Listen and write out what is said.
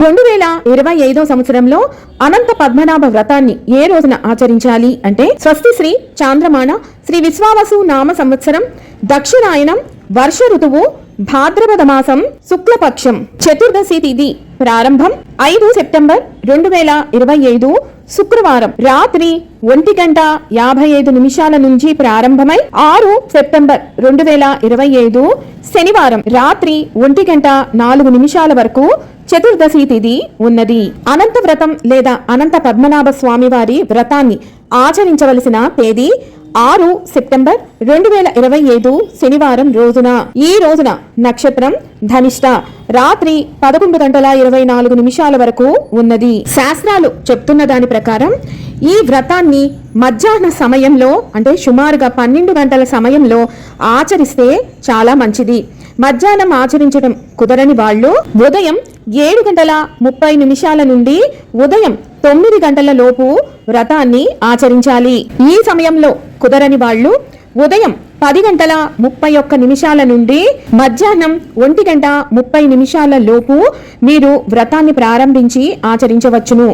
2025 సంవత్సరంలో అనంత పద్మనాభ వ్రతాన్ని ఏ రోజున ఆచరించాలి అంటే స్వస్తి శ్రీ చాంద్రమాన శ్రీ విశ్వావసు నామ సంవత్సరం దక్షిణాయనం వర్ష ఋతువు భాద్రపద మాసం శుక్లపక్షం చతుర్దశి తిథి ప్రారంభం 5 సెప్టెంబర్ 2025 శుక్రవారం రాత్రి 1:55 నుంచి ప్రారంభమై 6 సెప్టెంబర్ 2025 శనివారం రాత్రి 1:04 వరకు చతుర్దశి తిథి ఉన్నది. అనంత వ్రతం లేదా అనంత పద్మనాభ స్వామి వారి వ్రతాన్ని ఆచరించవలసిన తేదీ 6 సెప్టెంబర్ 2025 శనివారం రోజున. ఈ రోజున నక్షత్రం ధనిష్ట రాత్రి 11:24 వరకు ఉన్నది. శాస్త్రాలు చెప్తున్న దాని ప్రకారం ఈ వ్రతాన్ని మధ్యాహ్న సమయంలో అంటే సుమారుగా 12 గంటల సమయంలో ఆచరిస్తే చాలా మంచిది. మధ్యాహ్నం ఆచరించడం కుదరని వాళ్ళు ఉదయం 7:30 నుండి ఉదయం 9 గంటల లోపు వ్రతాన్ని ఆచరించాలి. ఈ సమయంలో కుదరని వాళ్ళు ఉదయం 10:31 నుండి మధ్యాహ్నం 1:30 లోపు మీరు వ్రతాన్ని ప్రారంభించి ఆచరించవచ్చును.